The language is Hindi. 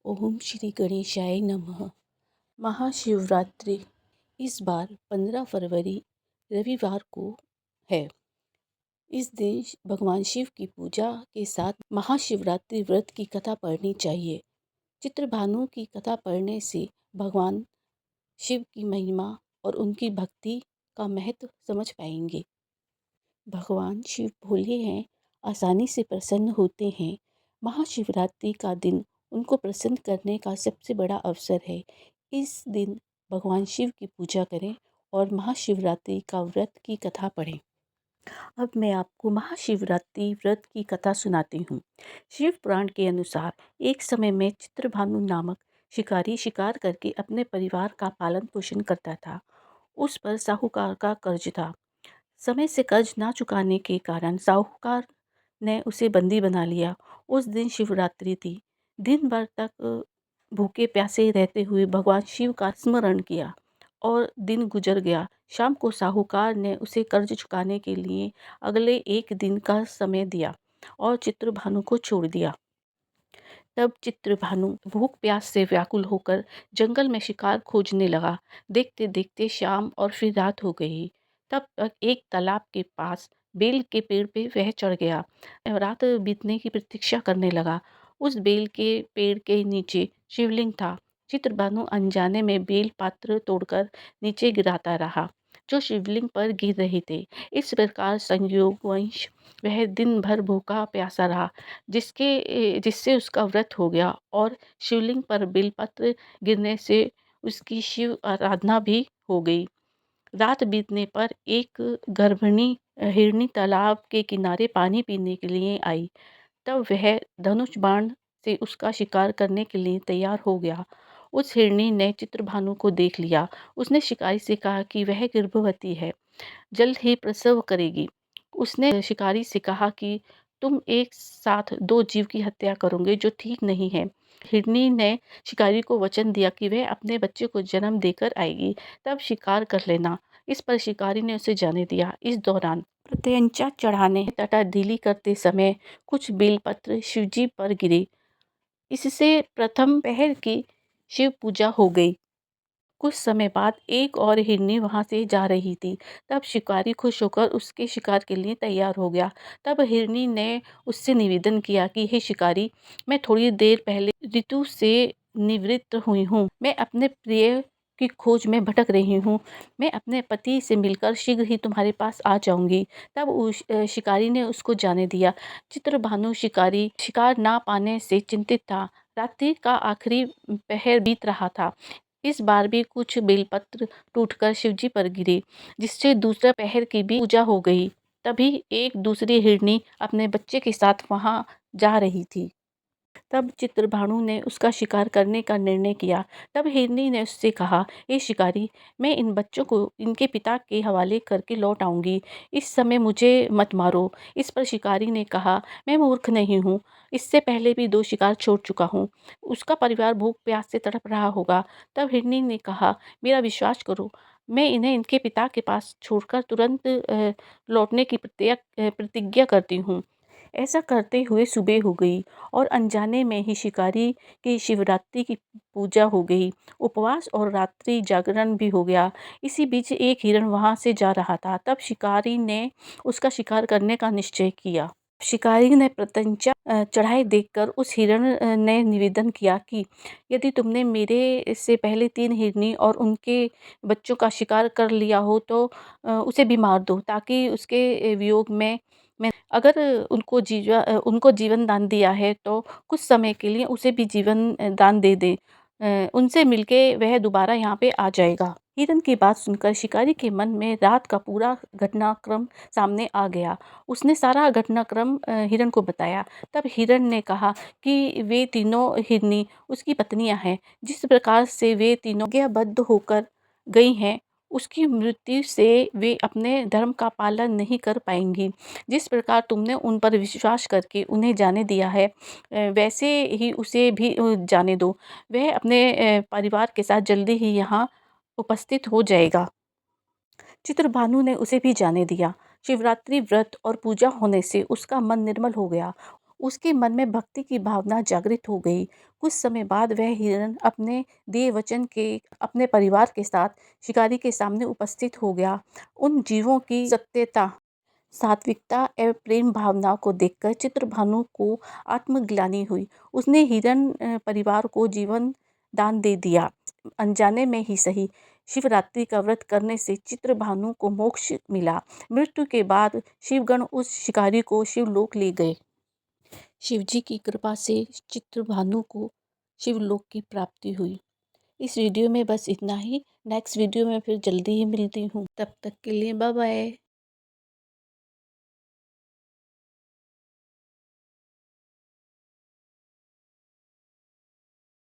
ओम श्री गणेशाय नमः। महाशिवरात्रि इस बार 15 फरवरी रविवार को है। इस दिन भगवान शिव की पूजा के साथ महाशिवरात्रि व्रत की कथा पढ़नी चाहिए। चित्रभानु की कथा पढ़ने से भगवान शिव की महिमा और उनकी भक्ति का महत्व समझ पाएंगे। भगवान शिव भोले हैं, आसानी से प्रसन्न होते हैं। महाशिवरात्रि का दिन उनको प्रसन्न करने का सबसे बड़ा अवसर है। इस दिन भगवान शिव की पूजा करें और महाशिवरात्रि का व्रत की कथा पढ़ें। अब मैं आपको महाशिवरात्रि व्रत की कथा सुनाती हूँ। शिव पुराण के अनुसार एक समय में चित्रभानु नामक शिकारी शिकार करके अपने परिवार का पालन पोषण करता था। उस पर साहूकार का कर्ज था। समय से कर्ज ना चुकाने के कारण साहूकार ने उसे बंदी बना लिया। उस दिन शिवरात्रि थी। दिन भर तक भूखे प्यासे रहते हुए भगवान शिव का स्मरण किया और दिन गुजर गया। शाम को साहूकार ने उसे कर्ज चुकाने के लिए अगले एक दिन का समय दिया और चित्रभानु को छोड़ दिया। तब चित्रभानु भूख प्यास से व्याकुल होकर जंगल में शिकार खोजने लगा। देखते देखते शाम और फिर रात हो गई। तब तक एक तालाब के पास बेल के पेड़ पे वह चढ़ गया। रात बीतने की प्रतीक्षा करने लगा। उस बेल के पेड़ के नीचे शिवलिंग था। चित्रभानु अनजाने में बेल पात्र तोड़कर नीचे गिराता रहा जो शिवलिंग पर गिर रहे थे। इस प्रकार संयोगवश वह दिन भर भूखा प्यासा रहा, जिससे उसका व्रत हो गया और शिवलिंग पर बेलपत्र गिरने से उसकी शिव आराधना भी हो गई। रात बीतने पर एक गर्भिणी हिरनी तालाब के किनारे पानी पीने के लिए आई। तब वह धनुष बाण से उसका शिकार करने के लिए तैयार हो गया। उस हिरनी ने चित्रभानु को देख लिया। उसने शिकारी से कहा कि वह गर्भवती है, जल्द ही प्रसव करेगी। उसने शिकारी से कहा कि तुम एक साथ दो जीव की हत्या करोगे, जो ठीक नहीं है। हिरनी ने शिकारी को वचन दिया कि वह अपने बच्चे को जन्म देकर आएगी, तब शिकार कर लेना। इस पर शिकारी ने उसे जाने दिया। इस दौरान प्रत्यंचा चढ़ाने तथा ढीली करते समय कुछ बेलपत्र शिवजी पर गिरे। इससे प्रथम पहर की शिव पूजा हो गई। कुछ समय बाद एक और हिरनी वहां से जा रही थी। तब शिकारी खुश होकर उसके शिकार के लिए तैयार हो गया। तब हिरनी ने उससे निवेदन किया कि हे शिकारी, मैं थोड़ी देर पहले ऋतु से निवृत्त हुई हूँ। मैं अपने प्रिय की खोज में भटक रही हूँ। मैं अपने पति से मिलकर शीघ्र ही तुम्हारे पास आ जाऊंगी। तब शिकारी ने उसको जाने दिया। चित्रभानु शिकारी शिकार ना पाने से चिंतित था। रात्रि का आखिरी पहर बीत रहा था। इस बार भी कुछ बेलपत्र टूटकर शिवजी पर गिरे, जिससे दूसरा पहर की भी पूजा हो गई। तभी एक दूसरी हिरनी अपने बच्चे के साथ वहां जा रही थी। तब चित्रभानु ने उसका शिकार करने का निर्णय किया। तब हिरनी ने उससे कहा, हे शिकारी, मैं इन बच्चों को इनके पिता के हवाले करके लौट आऊंगी। इस समय मुझे मत मारो। इस पर शिकारी ने कहा, मैं मूर्ख नहीं हूँ। इससे पहले भी दो शिकार छोड़ चुका हूँ। उसका परिवार भूख प्यास से तड़प रहा होगा। तब हिरनी ने कहा, मेरा विश्वास करो, मैं इन्हें इनके पिता के पास छोड़कर तुरंत लौटने की प्रतिज्ञा करती हूँ। ऐसा करते हुए सुबह हो गई और अनजाने में ही शिकारी की शिवरात्रि की पूजा हो गई। उपवास और रात्रि जागरण भी हो गया। इसी बीच एक हिरण वहां से जा रहा था। तब शिकारी ने उसका शिकार करने का निश्चय किया। शिकारी ने प्रत्यंचा चढ़ाई देखकर उस हिरण ने निवेदन किया कि यदि तुमने मेरे से पहले 3 हिरनी और उनके बच्चों का शिकार कर लिया हो तो उसे भी मार दो, ताकि उसके वियोग में अगर उनको जीवन दान दिया है तो कुछ समय के लिए उसे भी जीवन दान दे दे। उनसे मिलके वह दोबारा यहाँ पे आ जाएगा। हिरन की बात सुनकर शिकारी के मन में रात का पूरा घटनाक्रम सामने आ गया। उसने सारा घटनाक्रम हिरन को बताया। तब हिरन ने कहा कि वे तीनों हिरनी उसकी पत्नियां हैं। जिस प्रकार से वे तीनों आज्ञाबद्ध होकर गई हैं, उसकी मृत्यु से वे अपने धर्म का पालन नहीं कर पाएंगी। जिस प्रकार तुमने उन पर विश्वास करके उन्हें जाने दिया है, वैसे ही उसे भी जाने दो। वह अपने परिवार के साथ जल्दी ही यहाँ उपस्थित हो जाएगा। चित्रभानु ने उसे भी जाने दिया। शिवरात्रि व्रत और पूजा होने से उसका मन निर्मल हो गया। उसके मन में भक्ति की भावना जागृत हो गई। कुछ समय बाद वह हिरण अपने दिए वचन के अपने परिवार के साथ शिकारी के सामने उपस्थित हो गया। उन जीवों की सत्यता, सात्विकता एवं प्रेम भावना को देखकर चित्रभानु को आत्मग्लानि हुई। उसने हिरण परिवार को जीवन दान दे दिया। अनजाने में ही सही, शिवरात्रि का व्रत करने से चित्रभानु को मोक्ष मिला। मृत्यु के बाद शिवगण उस शिकारी को शिवलोक ले गए। शिवजी की कृपा से चित्रभानु को शिवलोक की प्राप्ति हुई। इस वीडियो में बस इतना ही। नेक्स्ट वीडियो में फिर जल्दी ही मिलती हूँ। तब तक के लिए बाय बाय।